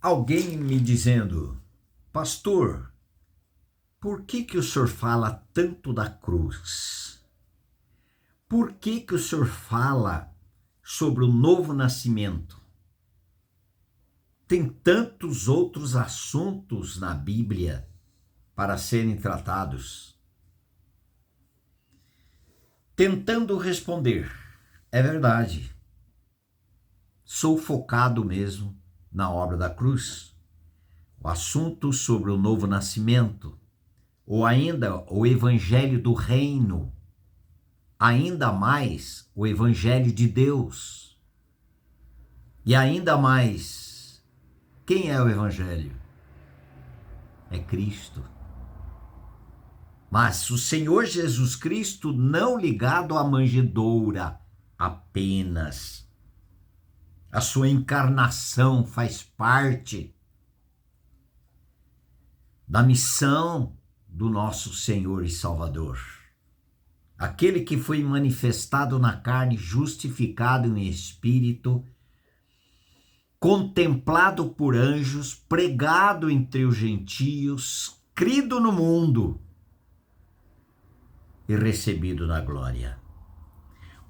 alguém me dizendo: pastor, por que o senhor fala tanto da cruz? Por que o senhor fala sobre o novo nascimento? Tem tantos outros assuntos na Bíblia para serem tratados. Tentando responder, é verdade, sou focado mesmo na obra da cruz. O assunto sobre o novo nascimento, ou ainda o evangelho do reino, ainda mais o evangelho de Deus. E ainda mais, quem é o evangelho? É Cristo. Mas o Senhor Jesus Cristo não ligado à manjedoura apenas. A sua encarnação faz parte da missão do nosso Senhor e Salvador. Aquele que foi manifestado na carne, justificado em espírito, contemplado por anjos, pregado entre os gentios, crido no mundo e recebido na glória.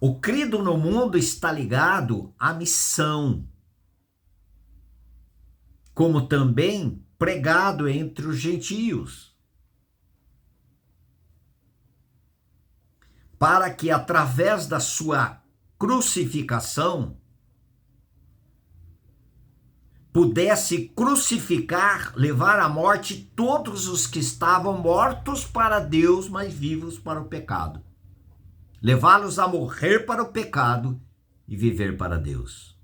O crido no mundo está ligado à missão, como também pregado entre os gentios, para que através da sua crucificação pudesse crucificar, levar à morte todos os que estavam mortos para Deus, mas vivos para o pecado. Levá-los a morrer para o pecado e viver para Deus.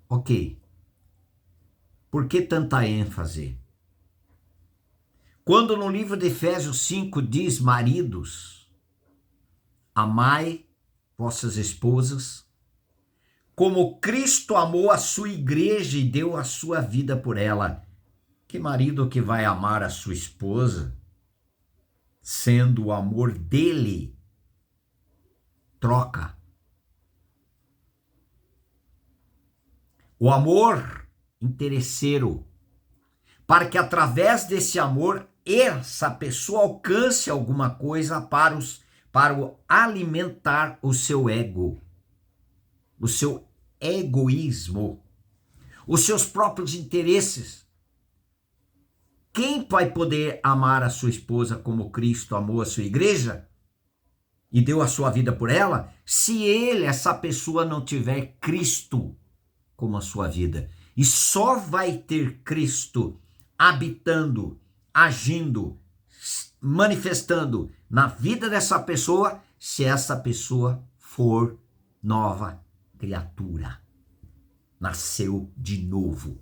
Ok. Por que tanta ênfase? Quando no livro de Efésios 5 diz: maridos, amai vossas esposas, como Cristo amou a sua igreja e deu a sua vida por ela. Que marido que vai amar a sua esposa, sendo o amor dele troca? O amor interesseiro, para que através desse amor essa pessoa alcance alguma coisa para alimentar o seu ego, o seu egoísmo, os seus próprios interesses. Quem vai poder amar a sua esposa como Cristo amou a sua igreja e deu a sua vida por ela, se essa pessoa não tiver Cristo como a sua vida? E só vai ter Cristo habitando, agindo, manifestando na vida dessa pessoa, se essa pessoa for nova criatura. Nasceu de novo.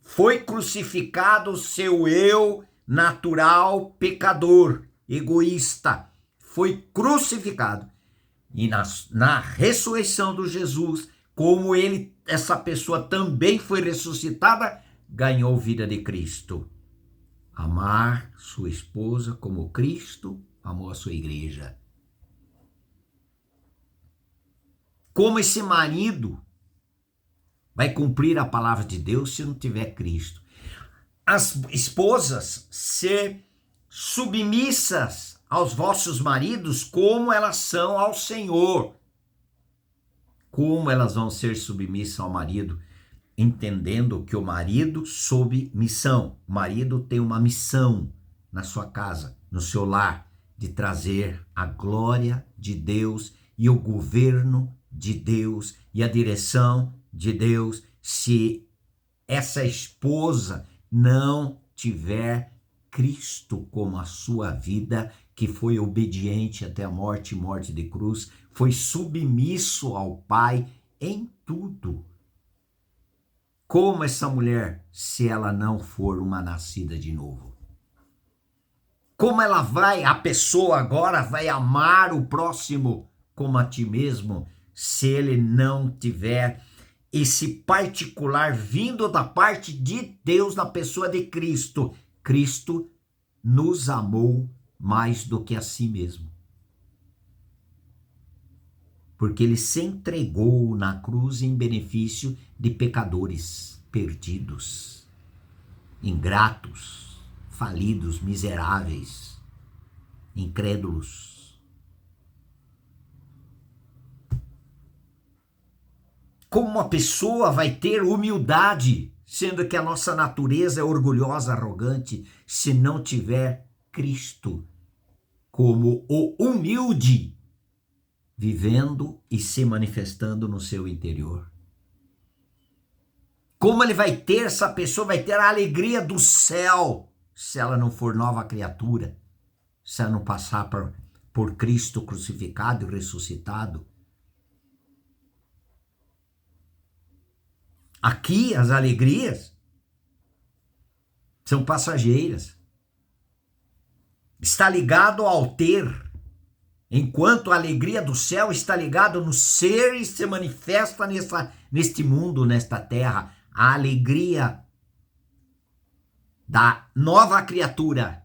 Foi crucificado o seu eu natural, pecador, egoísta. Foi crucificado. E na ressurreição do Jesus, como essa pessoa também foi ressuscitada, ganhou vida de Cristo. Amar sua esposa como Cristo amou a sua igreja. Como esse marido vai cumprir a palavra de Deus se não tiver Cristo? As esposas, ser submissas aos vossos maridos como elas são ao Senhor. Como elas vão ser submissas ao marido? Entendendo que o marido sob missão. O marido tem uma missão na sua casa, no seu lar, de trazer a glória de Deus e o governo de Deus e a direção de Deus. Se essa esposa não tiver Cristo como a sua vida, que foi obediente até a morte de cruz, foi submisso ao Pai em tudo. Como essa mulher, se ela não for uma nascida de novo? Como a pessoa agora vai amar o próximo como a ti mesmo, se ele não tiver esse particular vindo da parte de Deus na pessoa de Cristo? Cristo nos amou mais do que a si mesmo. Porque ele se entregou na cruz em benefício de pecadores perdidos. ingratos, falidos, miseráveis, incrédulos. Como uma pessoa vai ter humildade, sendo que a nossa natureza é orgulhosa, arrogante, se não tiver Cristo como o humilde, vivendo e se manifestando no seu interior? Como ele vai ter, essa pessoa vai ter a alegria do céu, se ela não for nova criatura, se ela não passar por Cristo crucificado e ressuscitado? Aqui as alegrias são passageiras. Está ligado ao ter, enquanto a alegria do céu está ligada no ser e se manifesta neste mundo, nesta terra. A alegria da nova criatura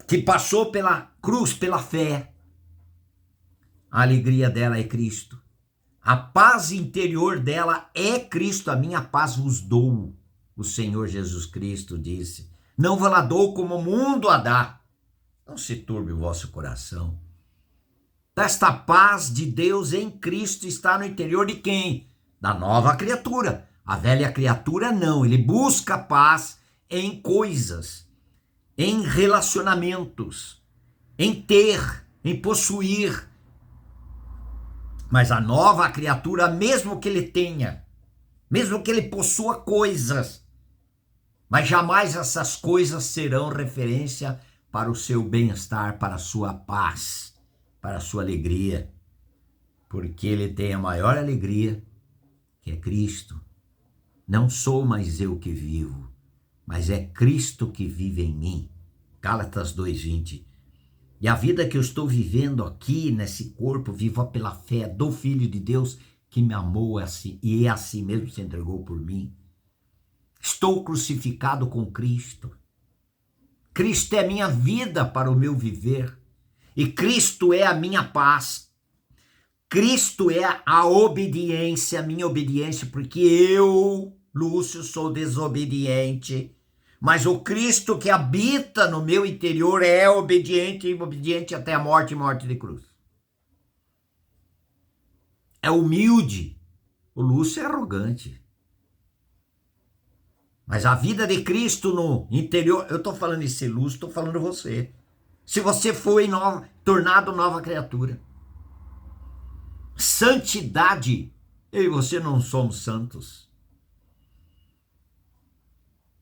que passou pela cruz, pela fé. A alegria dela é Cristo. A paz interior dela é Cristo. A minha paz vos dou, o Senhor Jesus Cristo disse. Não vos la dou como o mundo a dá. Não se turbe o vosso coração. Esta paz de Deus em Cristo está no interior de quem? Da nova criatura. A velha criatura não. Ele busca paz em coisas, em relacionamentos, em ter, em possuir. Mas a nova criatura, mesmo que ele tenha, mesmo que ele possua coisas, mas jamais essas coisas serão referência para o seu bem-estar, para a sua paz, para a sua alegria, porque ele tem a maior alegria, que é Cristo. Não sou mais eu que vivo, mas é Cristo que vive em mim. Gálatas 2:20. E a vida que eu estou vivendo aqui, nesse corpo, vivo pela fé do Filho de Deus, que me amou assim, e assim mesmo se entregou por mim. Estou crucificado com Cristo. Cristo é minha vida para o meu viver. E Cristo é a minha paz. Cristo é a obediência, a minha obediência, porque eu, Lúcio, sou desobediente. Mas o Cristo que habita no meu interior é obediente e obediente até a morte e morte de cruz. É humilde. O Lúcio é arrogante. Mas a vida de Cristo no interior, eu estou falando de ser Lúcio, estou falando de você. Se você foi tornado nova criatura. Santidade, eu e você não somos santos.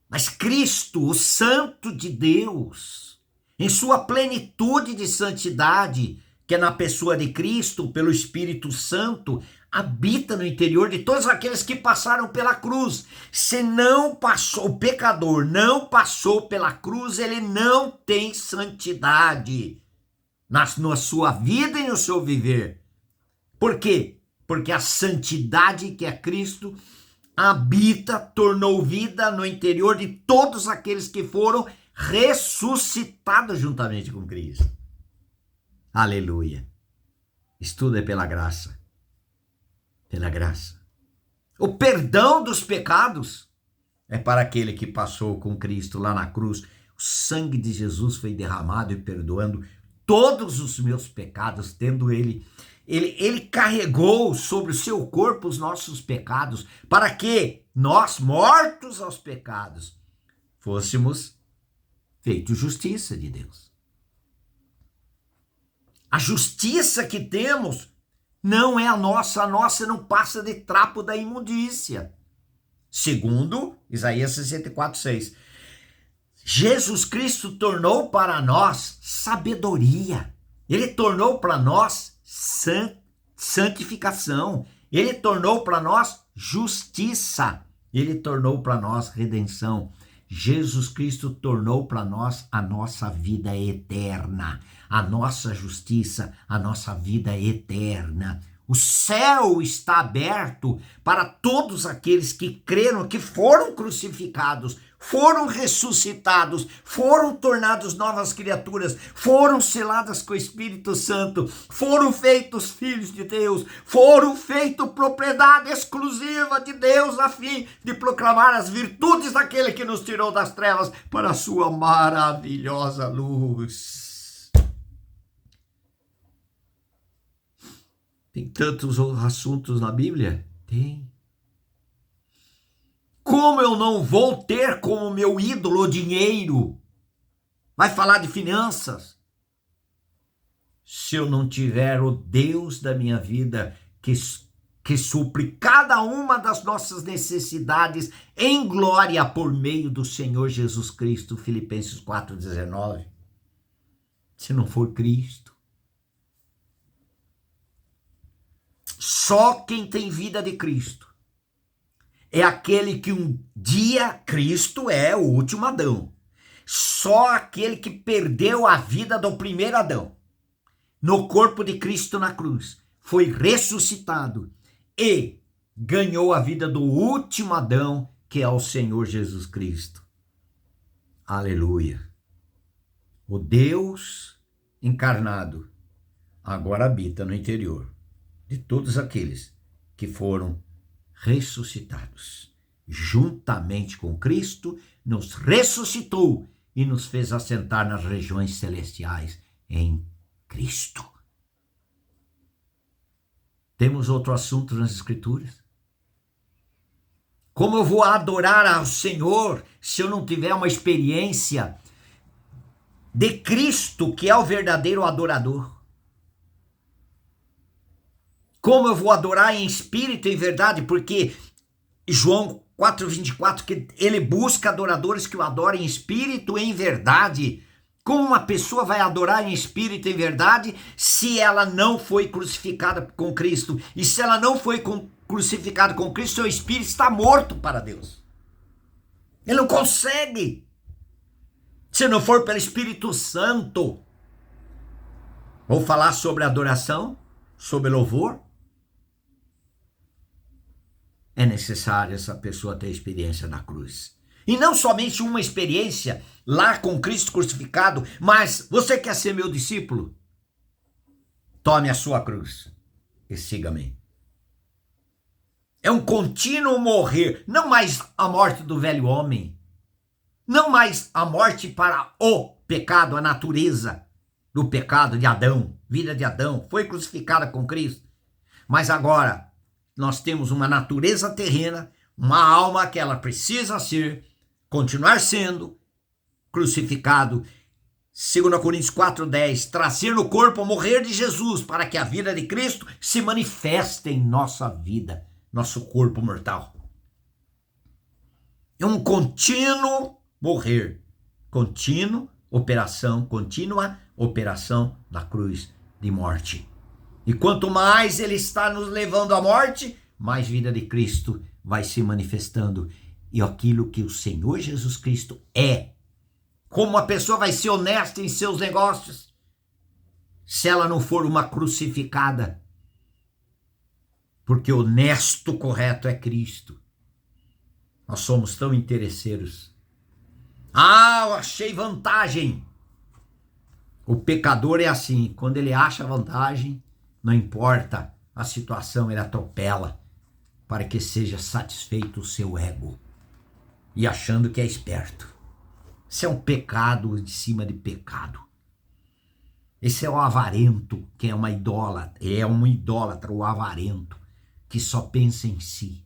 Mas Cristo, o Santo de Deus, em sua plenitude de santidade, que é na pessoa de Cristo, pelo Espírito Santo, habita no interior de todos aqueles que passaram pela cruz. Se não passou, o pecador não passou pela cruz, ele não tem santidade na sua vida e no seu viver. Por quê? Porque a santidade que é Cristo habita, tornou vida no interior de todos aqueles que foram ressuscitados juntamente com Cristo. Aleluia. Isso tudo é pela graça. Pela graça. O perdão dos pecados é para aquele que passou com Cristo lá na cruz. O sangue de Jesus foi derramado e perdoando todos os meus pecados, tendo ele carregou sobre o seu corpo os nossos pecados, para que nós, mortos aos pecados, fôssemos feitos justiça de Deus. A justiça que temos não é a nossa não passa de trapo da imundícia. Segundo Isaías 64:6. Jesus Cristo tornou para nós sabedoria. Ele tornou para nós santificação. Ele tornou para nós justiça. Ele tornou para nós redenção. Jesus Cristo tornou para nós a nossa vida eterna, a nossa justiça, a nossa vida eterna. O céu está aberto para todos aqueles que creram, que foram crucificados, foram ressuscitados, foram tornados novas criaturas, foram seladas com o Espírito Santo, foram feitos filhos de Deus, foram feitos propriedade exclusiva de Deus a fim de proclamar as virtudes daquele que nos tirou das trevas para a sua maravilhosa luz. Tem tantos assuntos na Bíblia? Tem. Como eu não vou ter como meu ídolo o dinheiro? Vai falar de finanças? Se eu não tiver o Deus da minha vida que supre cada uma das nossas necessidades em glória por meio do Senhor Jesus Cristo, Filipenses 4,19. Se não for Cristo. Só quem tem vida de Cristo é aquele que um dia Cristo é o último Adão. Só aquele que perdeu a vida do primeiro Adão no corpo de Cristo na cruz, foi ressuscitado e ganhou a vida do último Adão, que é o Senhor Jesus Cristo. Aleluia. O Deus encarnado agora habita no interior de todos aqueles que foram ressuscitados. Juntamente com Cristo, nos ressuscitou e nos fez assentar nas regiões celestiais em Cristo. Temos outro assunto nas Escrituras? Como eu vou adorar ao Senhor se eu não tiver uma experiência de Cristo, que é o verdadeiro adorador? Como eu vou adorar em espírito e em verdade? Porque João 4,24, que ele busca adoradores que o adorem em espírito e em verdade. Como uma pessoa vai adorar em espírito e em verdade se ela não foi crucificada com Cristo? E se ela não foi crucificada com Cristo, seu espírito está morto para Deus. Ele não consegue. Se não for pelo Espírito Santo. Vou falar sobre adoração, sobre louvor. É necessário essa pessoa ter experiência na cruz. E não somente uma experiência lá com Cristo crucificado, mas você quer ser meu discípulo? Tome a sua cruz e siga-me. É um contínuo morrer, não mais a morte do velho homem, não mais a morte para o pecado, a natureza do pecado de Adão, vida de Adão, foi crucificada com Cristo. Mas agora nós temos uma natureza terrena, uma alma que ela precisa continuar sendo crucificado. 2 Coríntios 4,10, trazer no corpo o morrer de Jesus, para que a vida de Cristo se manifeste em nossa vida, nosso corpo mortal. É um contínuo morrer, contínua operação da cruz de morte. E quanto mais ele está nos levando à morte, mais vida de Cristo vai se manifestando. E aquilo que o Senhor Jesus Cristo é. Como a pessoa vai ser honesta em seus negócios se ela não for uma crucificada? Porque honesto, correto é Cristo. Nós somos tão interesseiros. Eu achei vantagem. O pecador é assim, quando ele acha vantagem, não importa a situação, ele atropela para que seja satisfeito o seu ego e achando que é esperto. Isso é um pecado de cima de pecado. Esse é o avarento, que é um idólatra, o avarento, que só pensa em si.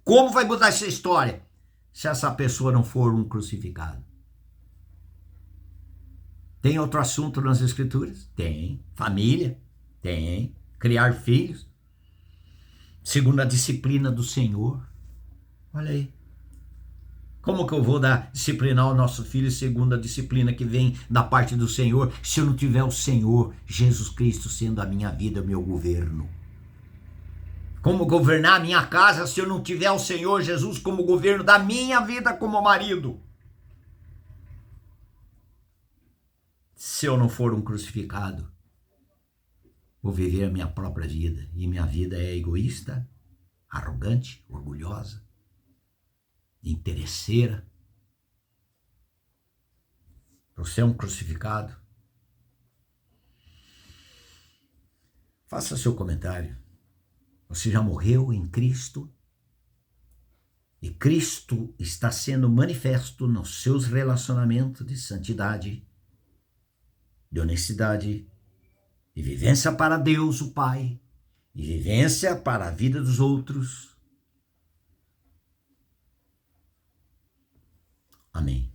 Como vai mudar essa história se essa pessoa não for um crucificado? Tem outro assunto nas Escrituras? Tem. Família? Tem. Criar filhos? Segundo a disciplina do Senhor. Olha aí. Como que eu vou disciplinar o nosso filho segundo a disciplina que vem da parte do Senhor, se eu não tiver o Senhor Jesus Cristo sendo a minha vida, o meu governo? Como governar a minha casa se eu não tiver o Senhor Jesus como governo da minha vida como marido? Se eu não for um crucificado. Vou viver a minha própria vida. E minha vida é egoísta, arrogante, orgulhosa, interesseira. Você é um crucificado. Faça seu comentário. Você já morreu em Cristo? E Cristo está sendo manifesto nos seus relacionamentos de santidade, de honestidade, de vivência para Deus, o Pai, e vivência para a vida dos outros. Amém.